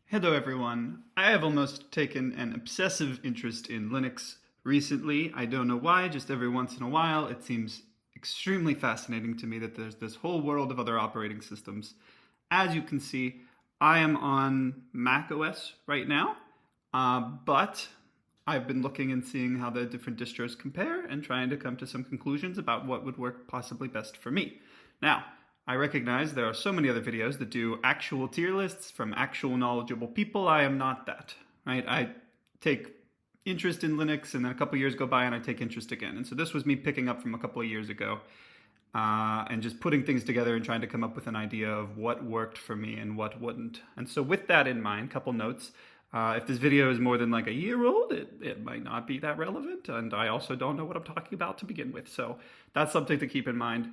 Hello everyone. I have almost taken an obsessive interest in Linux recently. I don't know why, just every once in a while it seems extremely fascinating to me that there's this whole world of other operating systems. As you can see, I am on Mac OS right now, but I've been looking and seeing how the different distros compare and trying to come to some conclusions about what would work possibly best for me. Now, I recognize there are so many other videos that do actual tier lists from actual knowledgeable people. I am not that, right? I take interest in Linux and then a couple years go by and I take interest again. And so this was me picking up from a couple of years ago and just putting things together and trying to come up with an idea of what worked for me and what wouldn't. And so with that in mind, couple notes. If this video is more than like a year old, it might not be that relevant. And I also don't know what I'm talking about to begin with. So that's something to keep in mind.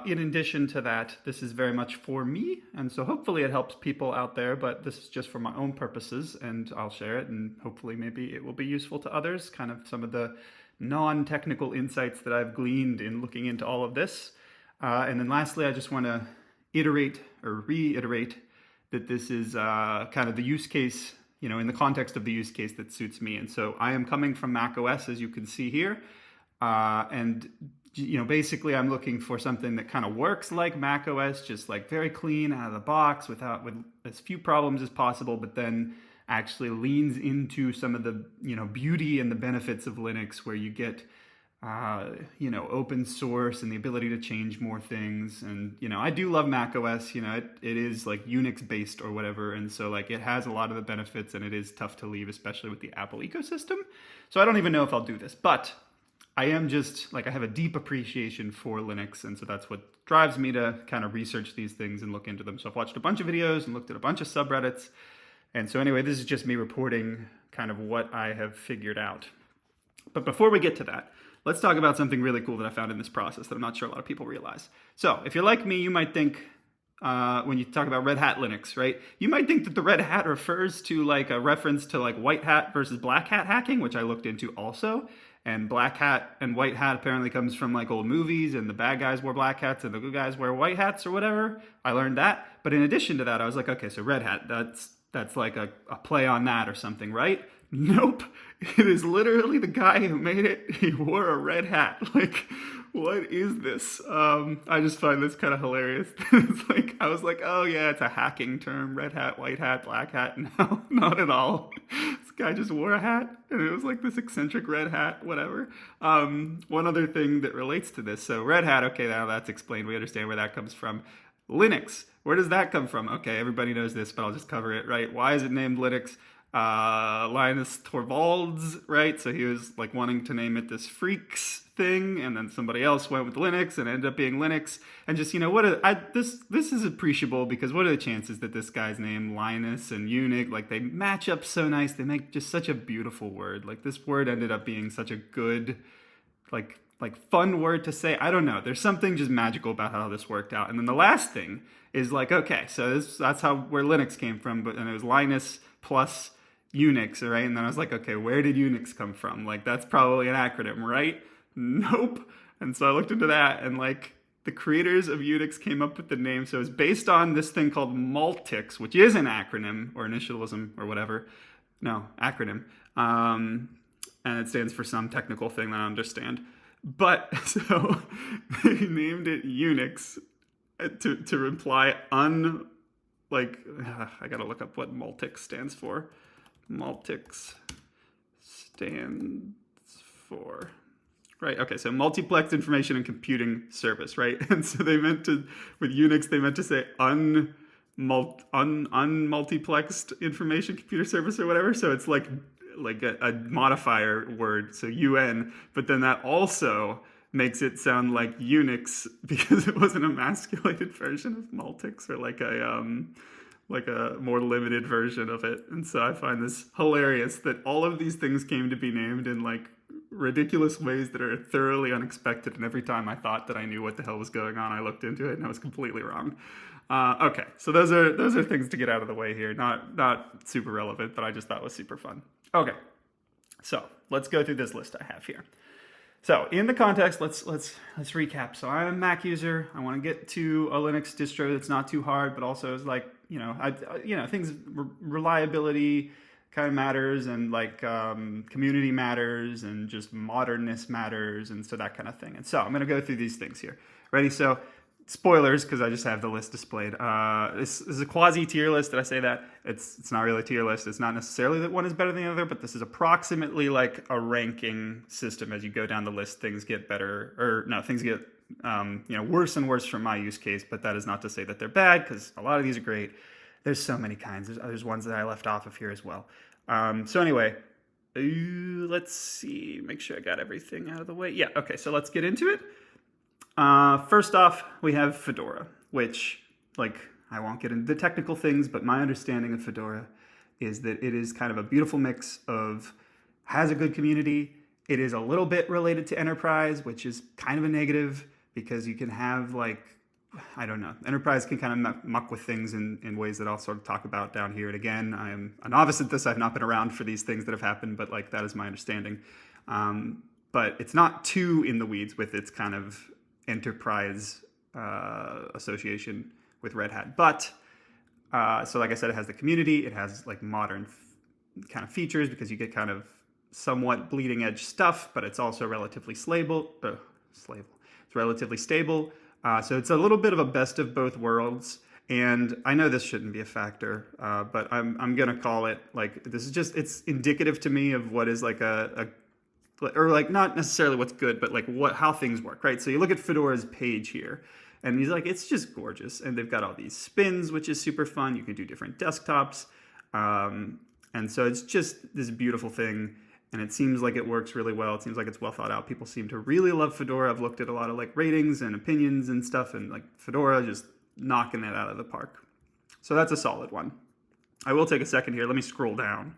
In addition to that, this is very much for me, and so hopefully it helps people out there, but this is just for my own purposes, and I'll share it, and hopefully maybe it will be useful to others, kind of some of the non-technical insights that I've gleaned in looking into all of this. And then lastly, I just want to iterate or reiterate that this is kind of the use case, in the context of the use case that suits me. And so I am coming from Mac OS, as you can see here, and basically I'm looking for something that kind of works like Mac OS, just like very clean out of the box with as few problems as possible, but then actually leans into some of the, beauty and the benefits of Linux where you get, open source and the ability to change more things. And, I do love Mac OS, it is like Unix based or whatever. And so like it has a lot of the benefits and it is tough to leave, especially with the Apple ecosystem. So I don't even know if I'll do this, but I am just, I have a deep appreciation for Linux, and so that's what drives me to kind of research these things and look into them. So I've watched a bunch of videos and looked at a bunch of subreddits, and so anyway, this is just me reporting kind of what I have figured out. But before we get to that, let's talk about something really cool that I found in this process that I'm not sure a lot of people realize. So if you're like me, you might think, when you talk about Red Hat Linux, right? You might think that the red hat refers to like a reference to like white hat versus black hat hacking, which I looked into also. And black hat and white hat apparently comes from like old movies and the bad guys wear black hats and the good guys wear white hats or whatever. I learned that. But in addition to that, I was like, okay, so red hat, that's like a play on that or something, right? Nope. It is literally the guy who made it. He wore a red hat. Like, what is this? I just find this kind of hilarious. It's like, I was like, oh yeah, it's a hacking term. Red hat, white hat, black hat. No, not at all. This guy just wore a hat and it was like this eccentric red hat, whatever. One other thing that relates to this. So red hat, okay, now that's explained. We understand where that comes from. Linux, where does that come from? Okay, everybody knows this, but I'll just cover it, right? Why is it named Linux? Linus Torvalds, right? So he was like wanting to name it this freaks thing, and then somebody else went with Linux and ended up being Linux. And just, this is appreciable because what are the chances that this guy's name, Linus and Unix, like they match up so nice, they make just such a beautiful word. Like this word ended up being such a good, like fun word to say. I don't know. There's something just magical about how this worked out. And then the last thing is like, okay, so that's where Linux came from, and it was Linus plus Unix, right? And then I was like, okay, where did Unix come from? Like, that's probably an acronym, right? Nope. And so I looked into that, and like the creators of Unix came up with the name. So it's based on this thing called Multics, which is an acronym or initialism or whatever. No, acronym. And it stands for some technical thing that I understand. But so they named it Unix to imply I gotta look up what Multics stands for. Multics stands for, right? Okay, so multiplexed information and computing service, right? And so with Unix, they meant to say unmultiplexed information computer service or whatever. So it's like a modifier word, so UN, but then that also makes it sound like Unix because it was an emasculated version of Multics, or like a more limited version of it. And so I find this hilarious that all of these things came to be named in like ridiculous ways that are thoroughly unexpected. And every time I thought that I knew what the hell was going on, I looked into it and I was completely wrong. Okay, so those are things to get out of the way here. Not super relevant, but I just thought was super fun. Okay, so let's go through this list I have here. So in the context, let's recap. So I'm a Mac user. I want to get to a Linux distro that's not too hard, but also is like things, reliability kind of matters, and like community matters, and just modernness matters, and so that kind of thing. And so I'm going to go through these things here. Ready? So spoilers, because I just have the list displayed. This is a quasi tier list. Did I say that? It's not really a tier list. It's not necessarily that one is better than the other, but this is approximately like a ranking system. As you go down the list, things get better, or no, things get worse and worse from my use case. But that is not to say that they're bad, because a lot of these are great. There's so many kinds. There's ones that I left off of here as well. So anyway, let's see. Make sure I got everything out of the way. Yeah. Okay. So let's get into it. First off, we have Fedora, which, like, I won't get into the technical things, but my understanding of Fedora is that it is kind of a beautiful mix of, has a good community. It is a little bit related to enterprise, which is kind of a negative, because you can have, like, I don't know, enterprise can kind of muck with things in ways that I'll sort of talk about down here. And again, I am a novice at this. I've not been around for these things that have happened, but like that is my understanding. But it's not too in the weeds with its kind of enterprise association with Red Hat. But so like I said, it has the community. It has like modern kind of features, because you get kind of somewhat bleeding edge stuff, but it's also relatively stable. It's relatively stable. So it's a little bit of a best of both worlds. And I know this shouldn't be a factor, but I'm going to call it, like, this is just, it's indicative to me of what is like or like not necessarily what's good, but like how things work, right? So you look at Fedora's page here, and he's like, it's just gorgeous. And they've got all these spins, which is super fun. You can do different desktops. And so it's just this beautiful thing. And it seems like it works really well. It seems like it's well thought out. People seem to really love Fedora. I've looked at a lot of like ratings and opinions and stuff, and like Fedora just knocking it out of the park. So that's a solid one. I will take a second here. Let me scroll down.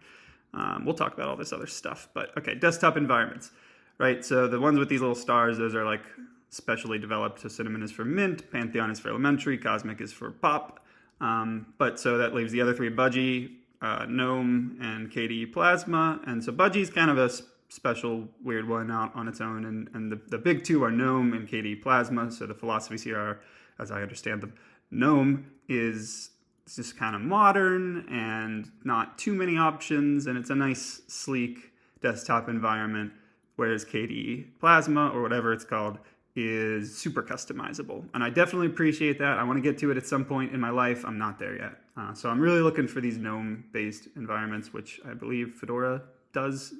We'll talk about all this other stuff. But okay, desktop environments, right? So the ones with these little stars, those are like specially developed. So Cinnamon is for Mint, Pantheon is for Elementary, Cosmic is for Pop. But so that leaves the other three: Budgie, GNOME, and KDE Plasma. And so Budgie's kind of a special weird one out on its own, and the big two are GNOME and KDE Plasma. So the philosophies here are, as I understand them, GNOME is just kind of modern and not too many options, and it's a nice sleek desktop environment, whereas KDE Plasma, or whatever it's called, is super customizable. And I definitely appreciate that. I want to get to it at some point in my life. I'm not there yet. So I'm really looking for these GNOME-based environments, which I believe Fedora does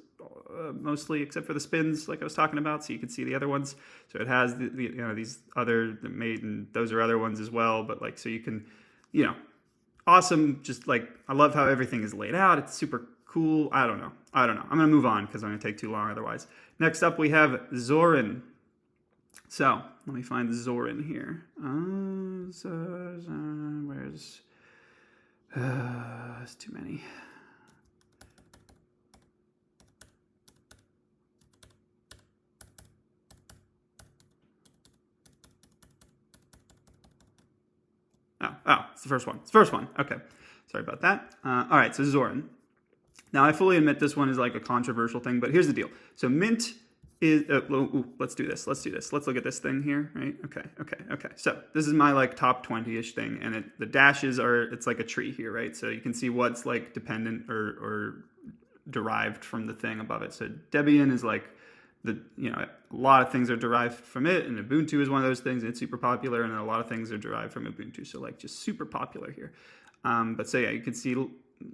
mostly, except for the spins, like I was talking about. So you can see the other ones. So it has these other made, and those are other ones as well. But like, so you can, awesome. Just like, I love how everything is laid out. It's super cool. I don't know. I'm going to move on because I'm going to take too long otherwise. Next up, we have Zorin. So let me find Zorin here. Where's it's too many. Oh, it's the first one. It's the first one. Okay. Sorry about that. All right, so Zorin. Now, I fully admit this one is like a controversial thing, but here's the deal. So Mint is, let's do this. Let's look at this thing here, right? Okay. So this is my like top 20-ish thing, and the dashes it's like a tree here, right? So you can see what's like dependent or derived from the thing above it. So Debian is like a lot of things are derived from it, and Ubuntu is one of those things. It's super popular, and a lot of things are derived from Ubuntu. So like just super popular here. But so yeah, you can see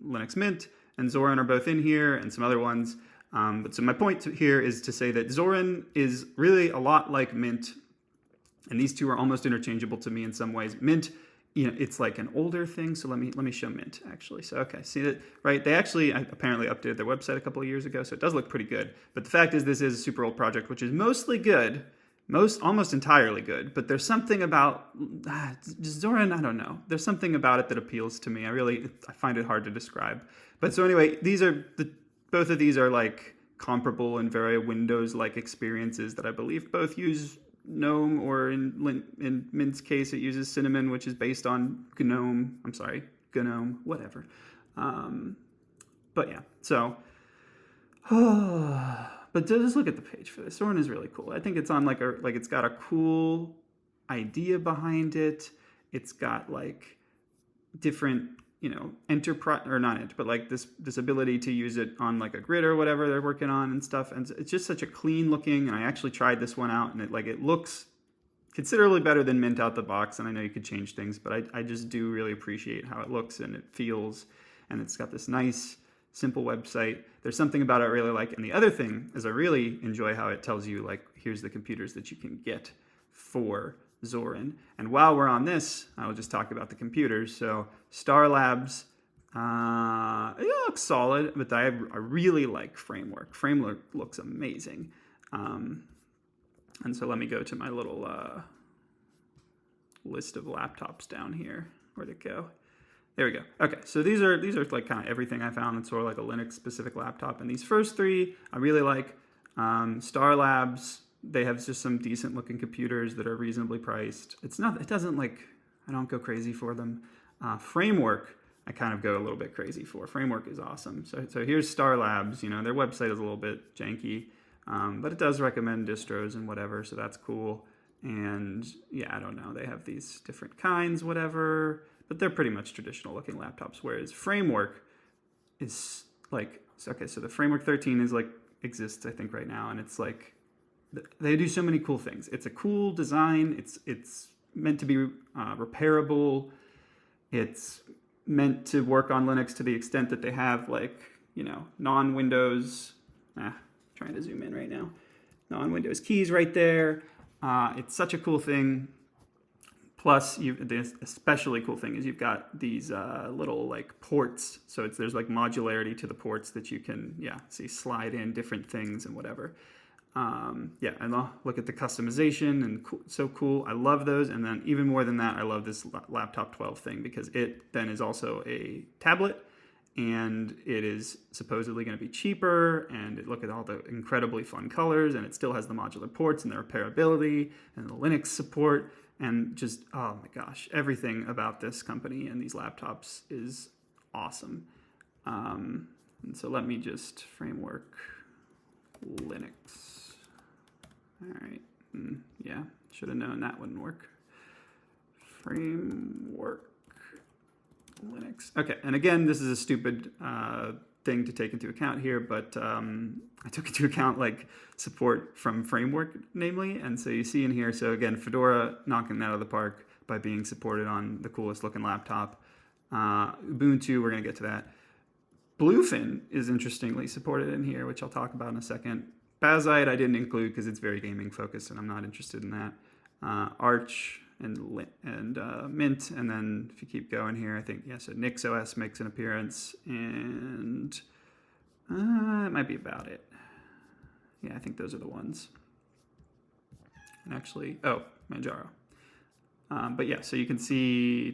Linux Mint and Zorin are both in here, and some other ones. But so my point here is to say that Zorin is really a lot like Mint, and these two are almost interchangeable to me in some ways. Mint, it's like an older thing. So let me show Mint actually. So okay, see that, right? They actually apparently updated their website a couple of years ago, so it does look pretty good. But the fact is, this is a super old project, which is mostly good, almost entirely good. But there's something about Zorin, I don't know. There's something about it that appeals to me. I find it hard to describe. But so anyway, both of these are like comparable and very Windows-like experiences that I believe both use GNOME, or in Mint's case, it uses Cinnamon, which is based on GNOME. GNOME, whatever. But yeah, so, but just look at the page for this. Zorin is really cool. I think it's on it's got a cool idea behind it. It's got like different, enterprise, or not enter, but like this ability to use it on like a grid or whatever they're working on and stuff. And it's just such a clean looking. And I actually tried this one out, and it looks considerably better than Mint out the box. And I know you could change things, but I just do really appreciate how it looks and it feels. And it's got this nice, simple website. There's something about it I really like. And the other thing is I really enjoy how it tells you, like, here's the computers that you can get for Zorin. And while we're on this, I will just talk about the computers. So Star Labs, it looks solid, but I really like Framework. Framework looks amazing. And so let me go to my little list of laptops down here. Where'd it go? There we go. Okay, so these are like kind of everything I found that's sort of like a Linux specific laptop. And these first three I really like. Star Labs, they have just some decent looking computers that are reasonably priced. It doesn't like, I don't go crazy for them. Framework, I kind of go a little bit crazy for. Framework is awesome. So here's Star Labs. Their website is a little bit janky, but it does recommend distros and whatever, so that's cool. And yeah, I don't know, they have these different kinds, whatever, but they're pretty much traditional looking laptops. Whereas Framework is like, okay, so the Framework 13 is like, exists I think right now, and it's like, they do so many cool things. It's a cool design. It's meant to be repairable. It's meant to work on Linux to the extent that they have like, non-Windows, trying to zoom in right now, non-Windows keys right there. It's such a cool thing. Plus, the especially cool thing is you've got these little like ports. So there's like modularity to the ports that you can, slide in different things and whatever. And look at the customization, and so cool. I love those. And then even more than that, I love this laptop 12 thing, because it then is also a tablet, and it is supposedly going to be cheaper. And look at all the incredibly fun colors, and it still has the modular ports and the repairability and the Linux support, and just, oh my gosh, everything about this company and these laptops is awesome. And so let me just Framework Linux. All right. Should have known that wouldn't work. Framework Linux. Okay, and again, this is a stupid thing to take into account here, but I took into account like support from Framework, namely, and so you see in here, so again, Fedora knocking it out of the park by being supported on the coolest looking laptop. Ubuntu, we're going to get to that. Bluefin is interestingly supported in here, which I'll talk about in a second. Bazite I didn't include because it's very gaming focused, and I'm not interested in that. Arch and Mint, and then if you keep going here, I think, so NixOS makes an appearance, and that might be about it. Yeah, I think those are the ones. And actually, Manjaro. But yeah, so you can see,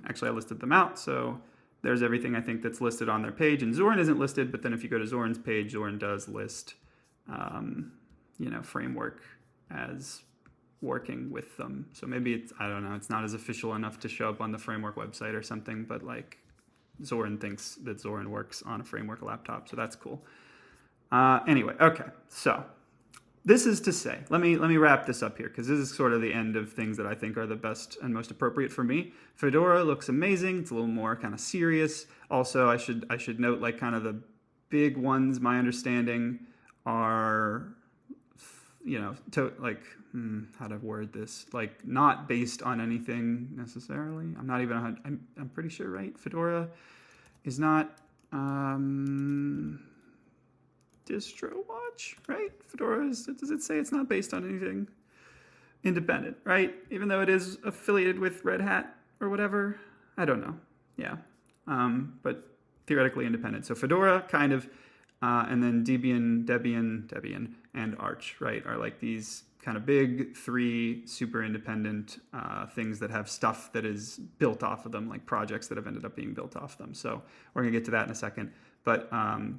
actually I listed them out, so there's everything I think that's listed on their page, and Zorin isn't listed, but then if you go to Zorin's page, Zorin does list Framework as working with them. So maybe it's not as official enough to show up on the Framework website or something, but like Zorin thinks that Zorin works on a Framework laptop, so that's cool. Anyway, okay, so this is to say, let me wrap this up here, because this is sort of the end of things that I think are the best and most appropriate for me. Fedora looks amazing. It's a little more kind of serious. Also, I should note, like, kind of the big ones, my understanding, are, how to word this, like, not based on anything necessarily. I'm pretty sure, right? Fedora is not DistroWatch, right? Fedora does it say it's not based on anything independent, right? Even though it is affiliated with Red Hat or whatever. I don't know. Yeah. But theoretically independent. So Fedora kind of, and then Debian, and Arch, right, are like these kind of big three super independent things that have stuff that is built off of them, like projects that have ended up being built off them. So we're going to get to that in a second. But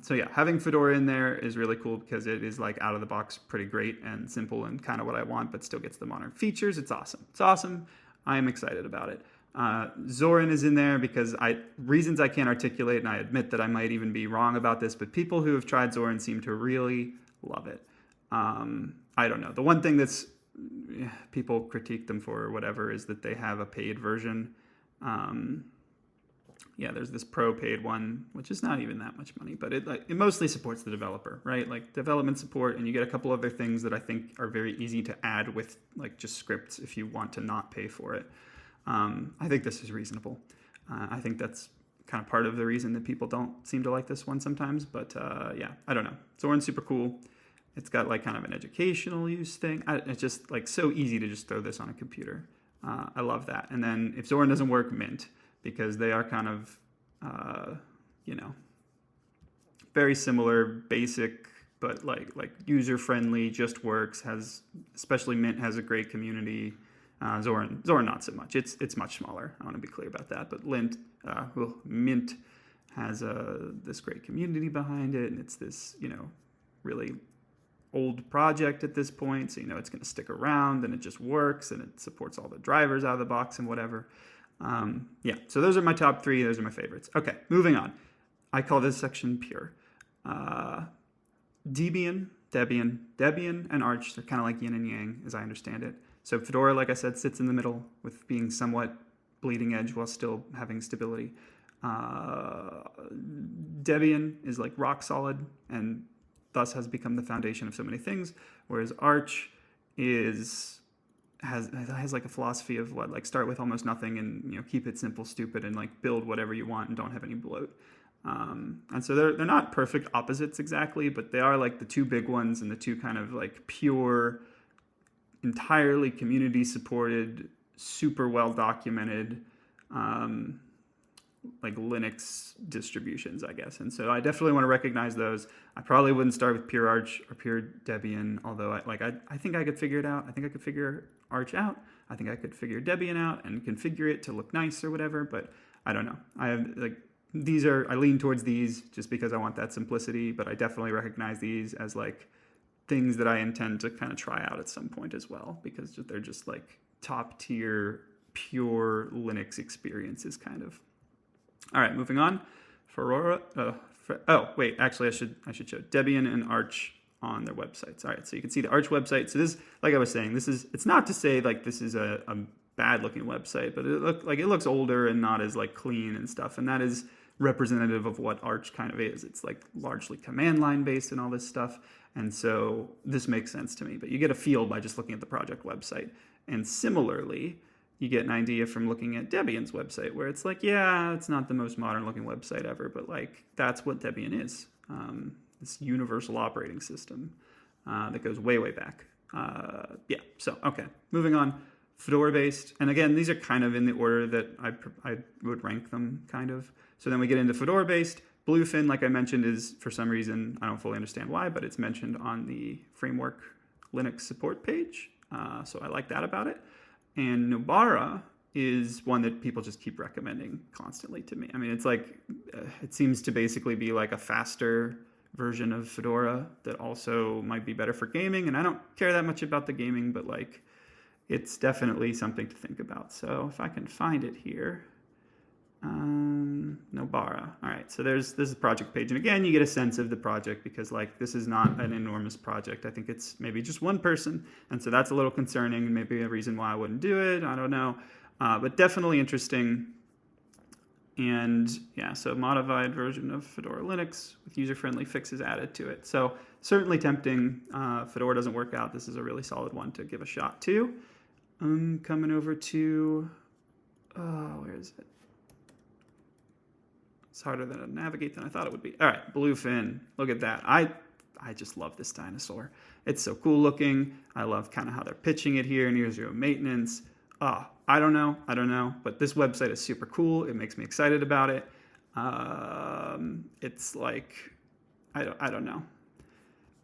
so yeah, having Fedora in there is really cool because it is like out of the box pretty great and simple and kind of what I want, but still gets the modern features. It's awesome. It's awesome. I am excited about it. Zorin is in there because reasons I can't articulate, and I admit that I might even be wrong about this, but people who have tried Zorin seem to really love it. I don't know. The one thing that's people critique them for or whatever is that they have a paid version. yeah, there's this pro paid one, which is not even that much money, but it mostly supports the developer, right? Like development support, and you get a couple other things that I think are very easy to add with like just scripts if you want to not pay for it. I think this is reasonable. I think that's kind of part of the reason that people don't seem to like this one sometimes. But yeah, I don't know. Zorin's super cool. It's got like kind of an educational use thing. It's just like so easy to just throw this on a computer. I love that. And then if Zorin doesn't work, Mint, because they are kind of, you know, very similar, basic, but like user friendly, just works. Has especially Mint has a great community. Zorin not so much. It's much smaller. I want to be clear about that. But Mint has this great community behind it, and it's this really old project at this point, so it's going to stick around, and it just works, and it supports all the drivers out of the box and whatever. Yeah, so those are my top 3. Those are my favorites. Okay, moving on. I call this section pure. Debian, and Arch, they're kind of like yin and yang, as I understand it. So Fedora, like I said, sits in the middle with being somewhat bleeding edge while still having stability. Debian is like rock solid and thus has become the foundation of so many things, whereas Arch has like a philosophy of like start with almost nothing and keep it simple, stupid, and like build whatever you want and don't have any bloat. And so they're not perfect opposites exactly, but they are like the two big ones and the two kind of like pure, entirely community supported, super well documented like Linux distributions, I guess. And so I definitely want to recognize those. I probably wouldn't start with pure Arch or pure Debian, although I think I could figure it out. I think I could figure Arch out. I think I could figure Debian out and configure it to look nice or whatever, but I don't know. I have like I lean towards these just because I want that simplicity, but I definitely recognize these as like things that I intend to kind of try out at some point as well, because they're just like top tier pure Linux experiences kind of. All right, moving on. Fedora. Actually, I should show Debian and Arch on their websites. All right, so you can see the Arch website. So this, like I was saying, it's not to say like this is a bad looking website, but it looks older and not as like clean and stuff, and that is representative of what Arch kind of is. It's like largely command line based and all this stuff, and so this makes sense to me. But you get a feel by just looking at the project website, and similarly, you get an idea from looking at Debian's website, where it's like, yeah, it's not the most modern looking website ever, but like that's what Debian is. This universal operating system that goes way, way back. Yeah, so, okay, moving on. Fedora based, and again, these are kind of in the order that I would rank them, kind of. So then we get into Fedora based. Bluefin, like I mentioned, is for some reason, I don't fully understand why, but it's mentioned on the framework Linux support page. So I like that about it. And Nobara is one that people just keep recommending constantly to me. I mean, it's like, it seems to basically be like a faster version of Fedora that also might be better for gaming. And I don't care that much about the gaming, but like, it's definitely something to think about. So if I can find it here, Nobara. All right, so this is the project page. And again, you get a sense of the project because like this is not an enormous project. I think it's maybe just one person. And so that's a little concerning and maybe a reason why I wouldn't do it. I don't know. But definitely interesting. And yeah, so modified version of Fedora Linux with user-friendly fixes added to it. So certainly tempting. Fedora doesn't work out. This is a really solid one to give a shot to. Coming over to, where is it? It's harder to navigate than I thought it would be. All right, Bluefin. Look at that. I just love this dinosaur. It's so cool looking. I love kind of how they're pitching it here, near zero maintenance. I don't know. But this website is super cool. It makes me excited about it. It's like, I don't know.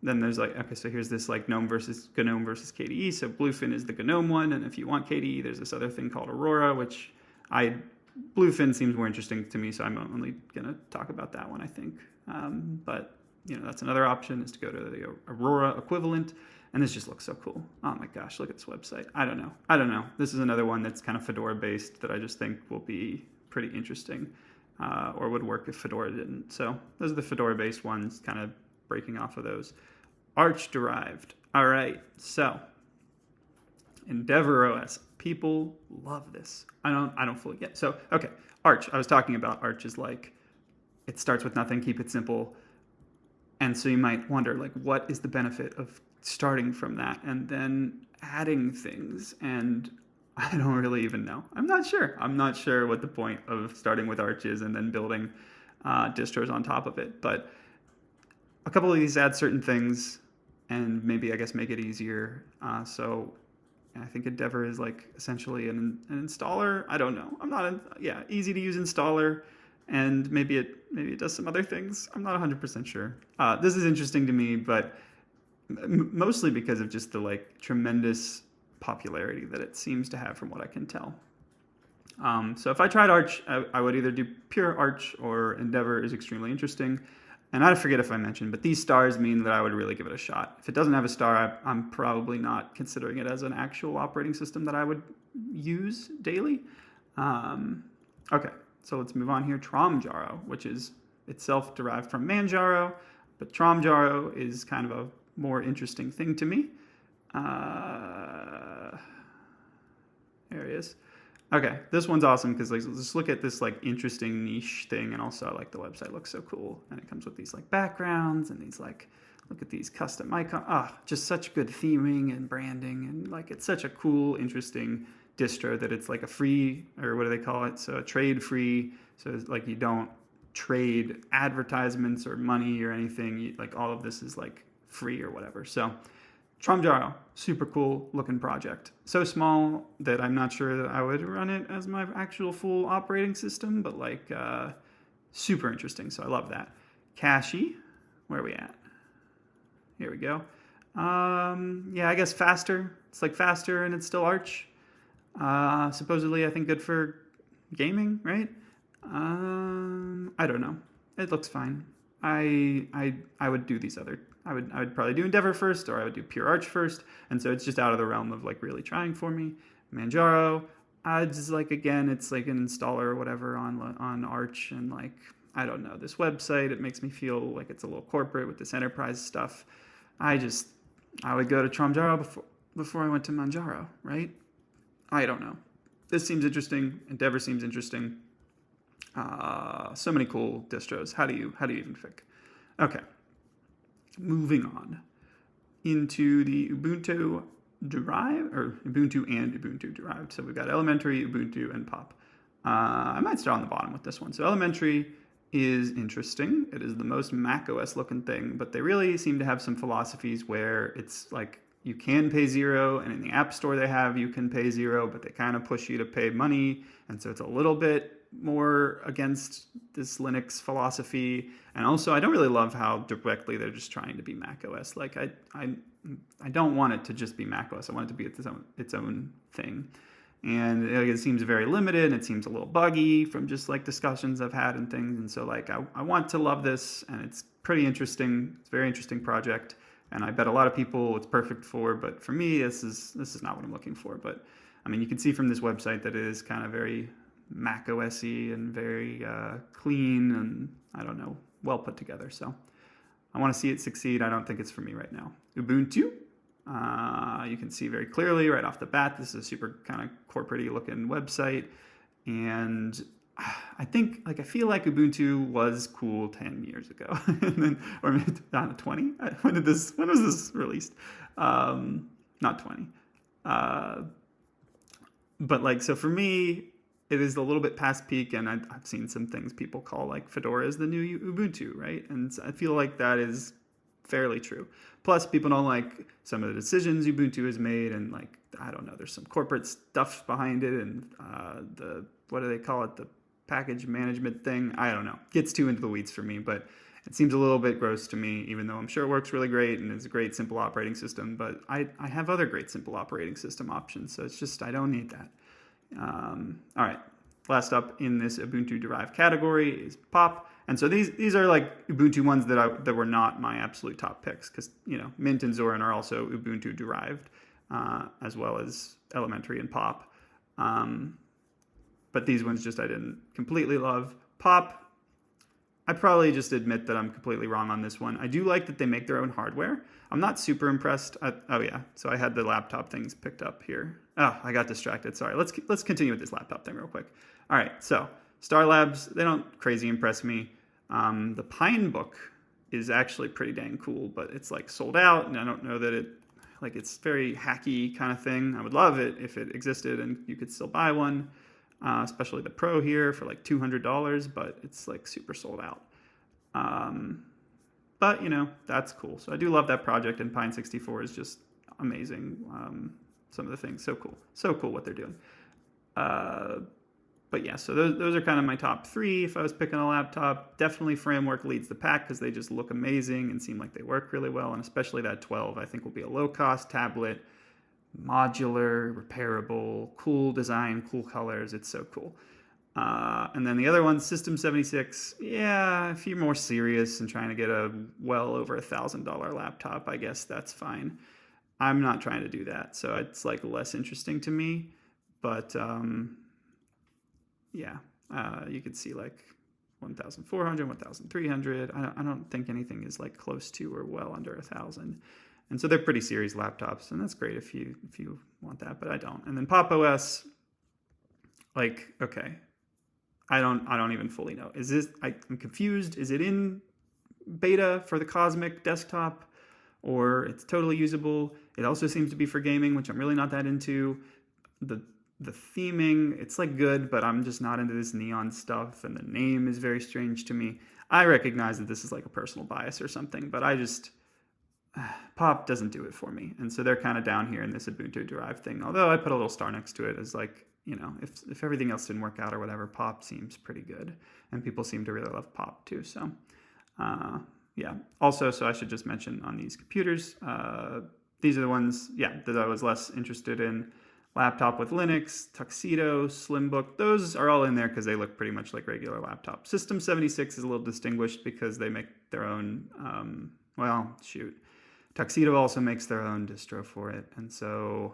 Then there's like, okay, so here's this like GNOME versus KDE. So Bluefin is the GNOME one. And if you want KDE, there's this other thing called Aurora, which Bluefin seems more interesting to me, so I'm only going to talk about that one, I think. But, that's another option, is to go to the Aurora equivalent, and this just looks so cool. Oh my gosh, look at this website. I don't know. This is another one that's kind of Fedora-based that I just think will be pretty interesting, or would work if Fedora didn't. So those are the Fedora-based ones, kind of breaking off of those. Arch-derived. All right, so EndeavourOS, people love this. I don't fully get it. So, okay, Arch. I was talking about Arch is like, it starts with nothing, keep it simple. And so you might wonder, like, what is the benefit of starting from that and then adding things? And I don't really even know. I'm not sure. I'm not sure what the point of starting with Arch is and then building distros on top of it. But a couple of these add certain things and maybe, I guess, make it easier. So I think Endeavor is like essentially an installer. I don't know. I'm not, easy to use installer. And maybe it does some other things. I'm not 100% sure. This is interesting to me, but mostly because of just the like tremendous popularity that it seems to have from what I can tell. So if I tried Arch, I would either do pure Arch or Endeavor is extremely interesting. And I forget if I mentioned, but these stars mean that I would really give it a shot. If it doesn't have a star, I'm probably not considering it as an actual operating system that I would use daily. Okay. So let's move on here. Tramjaro, which is itself derived from Manjaro, but Tramjaro is kind of a more interesting thing to me. There he is. Okay, this one's awesome because like, let's look at this like interesting niche thing, and also like the website looks so cool, and it comes with these like backgrounds and these like, look at these custom icons. Just such good theming and branding, and like it's such a cool, interesting distro that it's like a free, or what do they call it? So a trade free. So it's like you don't trade advertisements or money or anything. Like all of this is like free or whatever. So Tramjaro, super cool looking project. So small that I'm not sure that I would run it as my actual full operating system, but like super interesting. So I love that. Kashi, where are we at? Here we go. Yeah, I guess faster. It's like faster and it's still Arch. Supposedly, I think good for gaming, right? I don't know. It looks fine. I would do these other. I would probably do Endeavor first, or I would do pure Arch first, and so it's just out of the realm of like really trying for me. Manjaro, just like again, it's like an installer or whatever on Arch, and like I don't know, this website, it makes me feel like it's a little corporate with this enterprise stuff. I would go to Tramjaro before I went to Manjaro, right? I don't know. This seems interesting. Endeavor seems interesting. So many cool distros. How do you even pick? Okay. Moving on into the Ubuntu derived, or Ubuntu and Ubuntu derived. So we've got Elementary, Ubuntu, and Pop. I might start on the bottom with this one. So Elementary is interesting. It is the most macOS looking thing, but they really seem to have some philosophies where it's like you can pay $0, and in the App Store they have you can pay $0, but they kind of push you to pay money, and so it's a little bit more against this Linux philosophy. And also, I don't really love how directly they're just trying to be macOS. Like I don't want it to just be macOS. I want it to be its own thing. And it seems very limited, and it seems a little buggy from just like discussions I've had and things. And so like I want to love this, and it's pretty interesting. It's a very interesting project, and I bet a lot of people it's perfect for. But for me, this is not what I'm looking for. But I mean, you can see from this website that it is kind of very Mac OS-y and very clean and, I don't know, well put together. So I want to see it succeed. I don't think it's for me right now. Ubuntu, you can see very clearly right off the bat, this is a super kind of corporate-y looking website. And I think, like, I feel like Ubuntu was cool 10 years ago. And then, or maybe 20? When was this released? Not 20. But like, so for me, it is a little bit past peak, and I've seen some things people call like Fedora is the new Ubuntu, right? And I feel like that is fairly true. Plus, people don't like some of the decisions Ubuntu has made, and like, I don't know, there's some corporate stuff behind it, and what do they call it? The package management thing. I don't know. Gets too into the weeds for me, but it seems a little bit gross to me, even though I'm sure it works really great and it's a great simple operating system. But I have other great simple operating system options, so it's just I don't need that. All right, last up in this Ubuntu derived category is Pop, and so these are like Ubuntu ones that were not my absolute top picks, because Mint and Zorin are also Ubuntu derived, as well as Elementary and Pop. But these ones just I didn't completely love. Pop, I probably just admit that I'm completely wrong on this one. I do like that they make their own hardware. I'm not super impressed. Oh yeah, so I had the laptop things picked up here. Oh, I got distracted. Sorry. Let's continue with this laptop thing real quick. All right. So Star Labs, they don't crazy impress me. The Pine Book is actually pretty dang cool, but it's like sold out, and I don't know that it's very hacky kind of thing. I would love it if it existed and you could still buy one, especially the Pro here for like $200, but it's like super sold out. But that's cool. So I do love that project, and Pine 64 is just amazing. Some of the things, so cool what they're doing. But yeah, so those are kind of my top three. If I was picking a laptop, definitely Framework leads the pack because they just look amazing and seem like they work really well. And especially that 12, I think will be a low-cost tablet, modular, repairable, cool design, cool colors. It's so cool. And then the other one, System 76. Yeah, if you're more serious and trying to get a well over $1,000 laptop, I guess that's fine. I'm not trying to do that, so it's like less interesting to me. But yeah, you could see like 1,400, 1,300. I don't think anything is like close to or well under 1,000. And so they're pretty serious laptops, and that's great if you want that, but I don't. And then Pop OS, like, okay, I don't even fully know. Is this? I'm confused. Is it in beta for the Cosmic desktop, or it's totally usable? It also seems to be for gaming, which I'm really not that into. The theming, it's like good, but I'm just not into this neon stuff, and the name is very strange to me. I recognize that this is like a personal bias or something, but I just Pop doesn't do it for me, and so they're kind of down here in this Ubuntu derived thing. Although I put a little star next to it as like, if everything else didn't work out or whatever, Pop seems pretty good, and people seem to really love Pop too. So yeah. Also, so I should just mention on these computers, these are the ones, that I was less interested in. Laptop with Linux, Tuxedo, Slimbook, those are all in there because they look pretty much like regular laptops. System 76 is a little distinguished because they make their own, Tuxedo also makes their own distro for it. And so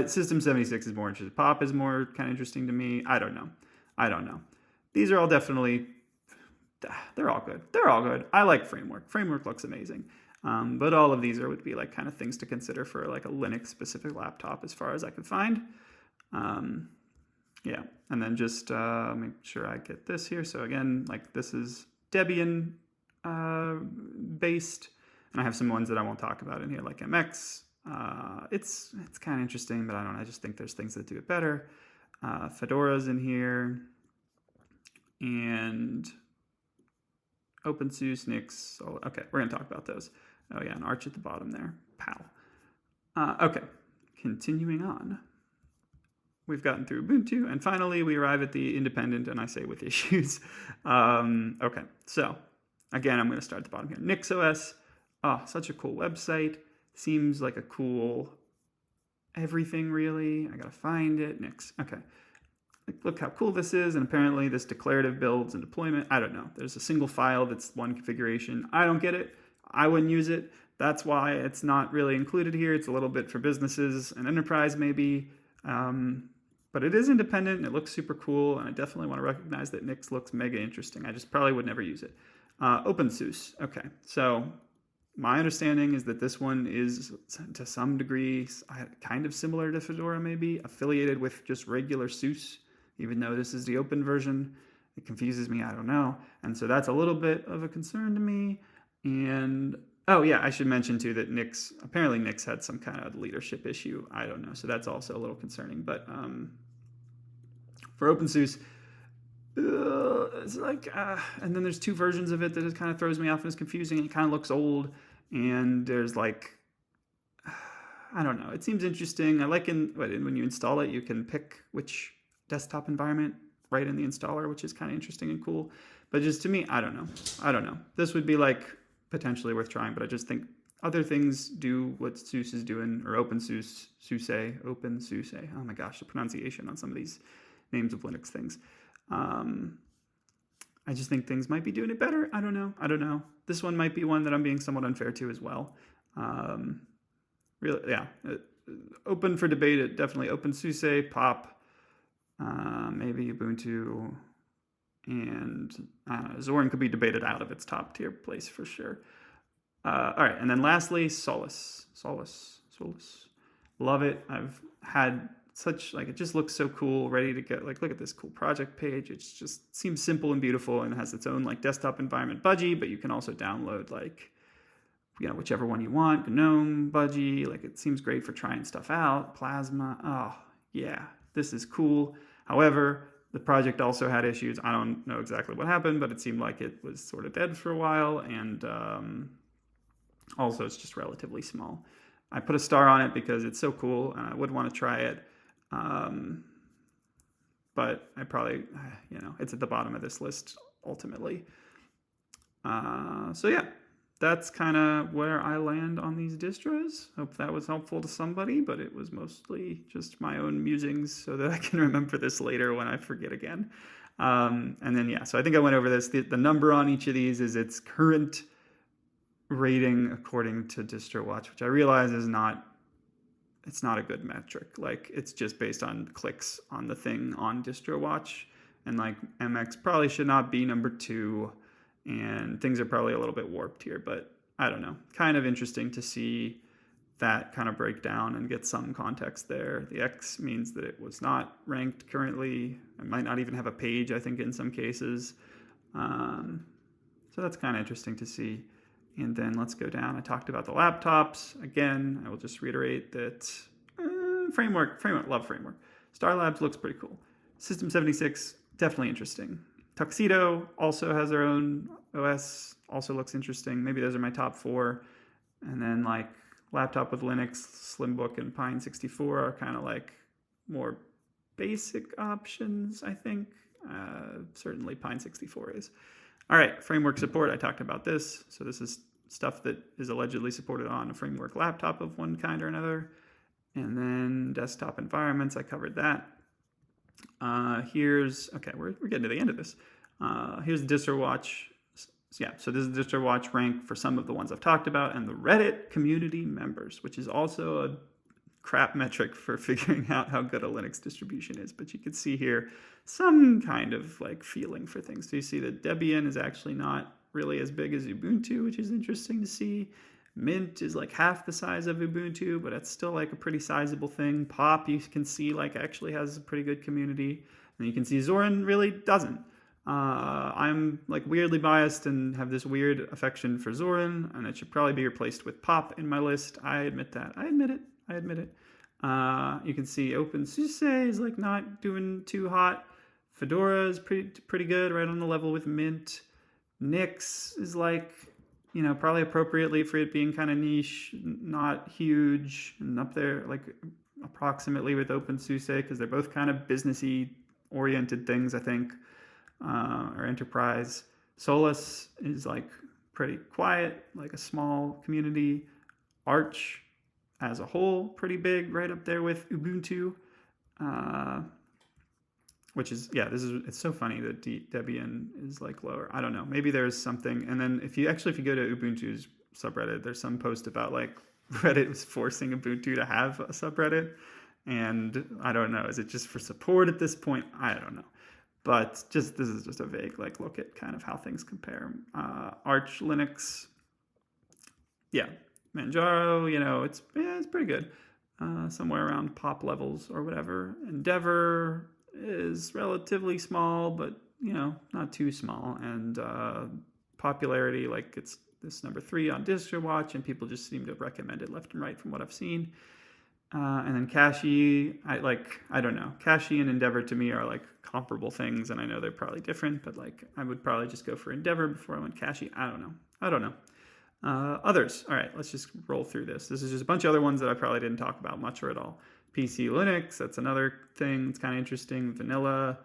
System 76 is more interesting. Pop is more kind of interesting to me. I don't know. These are all definitely, they're all good. I like Framework. Framework looks amazing. But all of these would be like kind of things to consider for like a Linux specific laptop as far as I could find. Yeah, and then just make sure I get this here. So again, like this is Debian based, and I have some ones that I won't talk about in here, like MX. It's kind of interesting, but I just think there's things that do it better. Fedora's in here, and OpenSUSE, Nix. Okay, we're gonna talk about those. Oh yeah, an Arch at the bottom there. Pow. Okay, continuing on. We've gotten through Ubuntu, and finally we arrive at the independent, and I say with issues. Okay, so again, I'm going to start at the bottom here. NixOS. Oh, such a cool website. Seems like a cool everything, really. I gotta find it. Nix. Okay. Look how cool this is, and apparently this declarative builds and deployment. I don't know. There's a single file that's one configuration. I don't get it. I wouldn't use it. That's why it's not really included here. It's a little bit for businesses and enterprise maybe. But it is independent, and it looks super cool, and I definitely want to recognize that Nix looks mega interesting. I just probably would never use it. OpenSUSE. Okay, so my understanding is that this one is, to some degree, kind of similar to Fedora maybe, affiliated with just regular SUSE, even though this is the open version. It confuses me, I don't know. And so that's a little bit of a concern to me. And oh yeah, I should mention too that apparently Nix had some kind of leadership issue. I don't know, so that's also a little concerning. But for OpenSUSE, it's like, and then there's two versions of it that it kind of throws me off and is confusing. And it kind of looks old, and there's like, I don't know. It seems interesting. I like when you install it, you can pick which desktop environment right in the installer, which is kind of interesting and cool. But just to me, I don't know. This would be like potentially worth trying, but I just think other things do what SUSE is doing, or OpenSUSE, OpenSUSE. Oh my gosh, the pronunciation on some of these names of Linux things. I just think things might be doing it better. I don't know. This one might be one that I'm being somewhat unfair to as well. Really, yeah. Open for debate, definitely OpenSUSE, Pop, maybe Ubuntu, and Zorin could be debated out of its top tier place for sure. All right, and then lastly, Solus. Love it. I've had such, like, it just looks so cool, ready to go. Like, look at this cool project page. It just seems simple and beautiful, and has its own like desktop environment budgie, but you can also download like, whichever one you want. GNOME budgie. Like, it seems great for trying stuff out. Plasma. Oh yeah, this is cool. However, the project also had issues. I don't know exactly what happened, but it seemed like it was sort of dead for a while, and also it's just relatively small. I put a star on it because it's so cool and I would want to try it. But I probably, it's at the bottom of this list ultimately. So yeah, that's kind of where I land on these distros. Hope that was helpful to somebody, but it was mostly just my own musings so that I can remember this later when I forget again. And then, so I think I went over this. The number on each of these is its current rating according to DistroWatch, which I realize is it's not a good metric. Like, it's just based on clicks on the thing on DistroWatch, and like MX probably should not be number 2, and things are probably a little bit warped here, but I don't know. Kind of interesting to see that kind of break down and get some context there. The X means that it was not ranked currently. It might not even have a page, I think, in some cases. So that's kind of interesting to see. And then let's go down. I talked about the laptops. Again, I will just reiterate that framework, love framework. Star Labs looks pretty cool. System 76, definitely interesting. Tuxedo also has their own OS, also looks interesting. Maybe those are my top 4. And then like laptop with Linux, Slimbook, and Pine 64 are kind of like more basic options, I think. Certainly Pine 64 is. All right, framework support, I talked about this. So this is stuff that is allegedly supported on a framework laptop of one kind or another. And then desktop environments, I covered that. We're getting to the end of this. Here's the DistroWatch. So this is the DistroWatch rank for some of the ones I've talked about, and the Reddit community members, which is also a crap metric for figuring out how good a Linux distribution is. But you can see here some kind of like feeling for things. So you see that Debian is actually not really as big as Ubuntu, which is interesting to see. Mint is like half the size of Ubuntu, but it's still like a pretty sizable thing. Pop, you can see, like actually has a pretty good community. And you can see Zorin really doesn't. I'm like weirdly biased and have this weird affection for Zorin, and it should probably be replaced with Pop in my list. I admit that. I admit it. You can see OpenSUSE is like not doing too hot. Fedora is pretty good, right on the level with Mint. Nix is like, probably appropriately for it being kind of niche, not huge, and up there like approximately with OpenSUSE, because they're both kind of businessy oriented things, I think, or enterprise. Solus is like pretty quiet, like a small community. Arch as a whole, pretty big, right up there with Ubuntu, which is, it's so funny that Debian is like lower. I don't know, maybe there's something. And then if you go to Ubuntu's subreddit, there's some post about like Reddit was forcing Ubuntu to have a subreddit, and I don't know, is it just for support at this point? I don't know. But this is just a vague like look at kind of how things compare. Arch Linux, Manjaro, it's pretty good. Somewhere around Pop levels or whatever. Endeavor is relatively small, but not too small. And popularity, like it's this number 3 on DistroWatch, and people just seem to recommend it left and right from what I've seen. And then Cache, I don't know. Cache and Endeavor to me are like comparable things, and I know they're probably different, but like I would probably just go for Endeavor before I went Cache. I don't know. Others. All right, let's just roll through this. This is just a bunch of other ones that I probably didn't talk about much or at all. PC Linux, that's another thing. It's kind of interesting. Vanilla.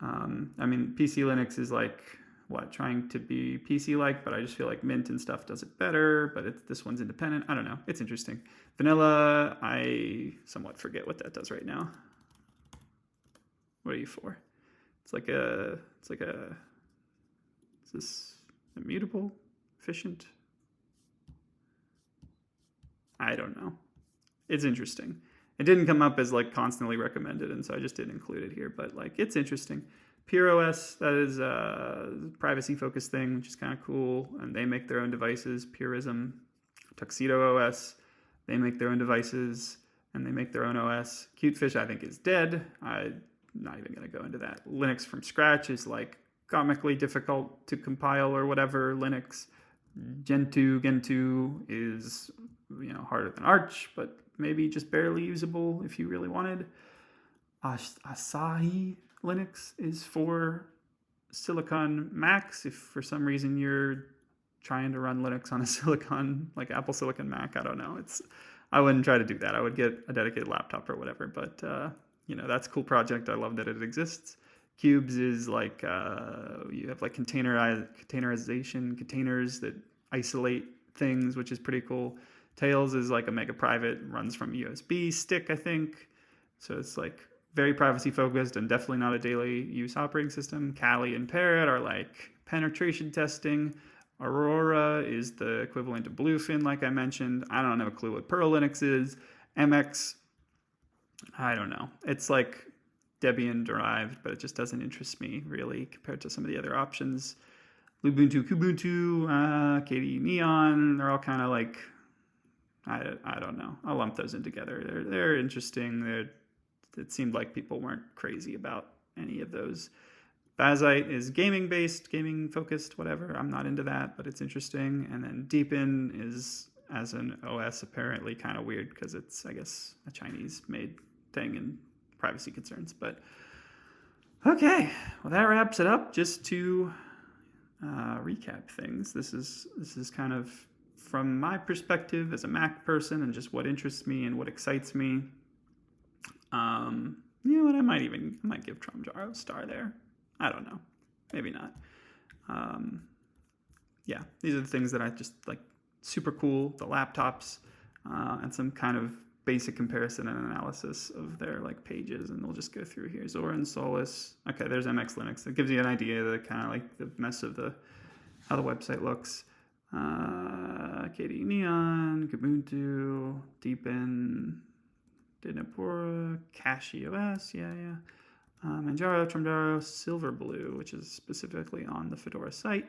PC Linux is like trying to be PC-like, but I just feel like Mint and stuff does it better, but this one's independent. I don't know. It's interesting. Vanilla, I somewhat forget what that does right now. What are you for? Is this immutable? Efficient? I don't know. It's interesting. It didn't come up as like constantly recommended, and so I just didn't include it here, but like it's interesting. PureOS, that is a privacy-focused thing, which is kind of cool, and they make their own devices. Purism, Tuxedo OS, they make their own devices. and they make their own OS. Cutefish, I think, is dead. I'm not even going to go into that. Linux from scratch is like comically difficult to compile or whatever. Linux Gentoo is harder than Arch, but maybe just barely usable if you really wanted. Asahi Linux is for Silicon Macs. If for some reason you're trying to run Linux on a Silicon, like Apple Silicon Mac, I don't know. I wouldn't try to do that. I would get a dedicated laptop or whatever. But that's a cool project. I love that it exists. Cubes is like you have like containerization containers that isolate things, which is pretty cool. Tails is like a mega private, runs from a USB stick, I think. So it's like very privacy focused and definitely not a daily use operating system. Kali and Parrot are like penetration testing. Aurora is the equivalent of Bluefin, like I mentioned. I don't have a clue what Perl Linux is. MX, I don't know. It's like Debian derived, but it just doesn't interest me really compared to some of the other options. Lubuntu, Kubuntu, KDE Neon, they're all kind of like, I don't know. I'll lump those in together. They're interesting. It seemed like people weren't crazy about any of those. Bazite is gaming-based, gaming-focused, whatever. I'm not into that, but it's interesting. And then Deepin is, as an OS, apparently kind of weird because it's, I guess, a Chinese-made thing and privacy concerns. But okay, well, that wraps it up. Just to recap things, this is kind of from my perspective as a Mac person and just what interests me and what excites me. You know what? I might give Tramjaro a star there. I don't know. Maybe not. Yeah, these are the things that I just like. Super cool. The laptops and some kind of basic comparison and analysis of their like pages, and we'll just go through here. Zora and Solus. Okay, there's MX Linux. It gives you an idea of the kind of like the mess of how the website looks. KDE Neon, Kubuntu, Deepin, Dinapora, CachyOS, yeah. Manjaro, Tramjaro, Silverblue, which is specifically on the Fedora site.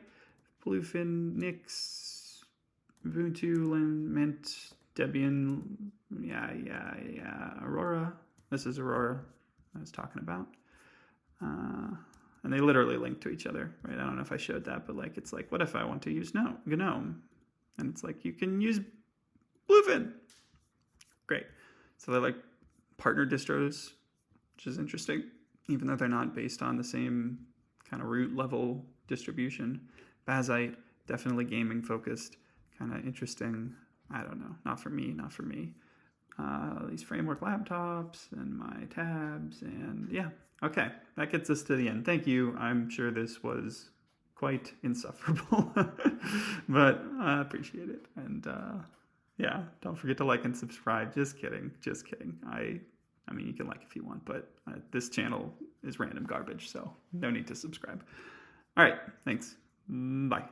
Bluefin, Nix, Ubuntu, Mint, Debian, yeah. Aurora. This is Aurora I was talking about. And they literally link to each other, right? I don't know if I showed that, but like it's like, what if I want to use GNOME? And it's like, you can use Bluefin. Great. So they're like partner distros, which is interesting, even though they're not based on the same kind of root level distribution. Bazite, definitely gaming focused, kind of interesting. I don't know, not for me. These framework laptops and my tabs, and yeah. Okay, that gets us to the end. Thank you. I'm sure this was quite insufferable, but I appreciate it. And yeah, don't forget to like and subscribe. Just kidding. I mean, you can like if you want, but this channel is random garbage, so no need to subscribe. All right, thanks. Bye.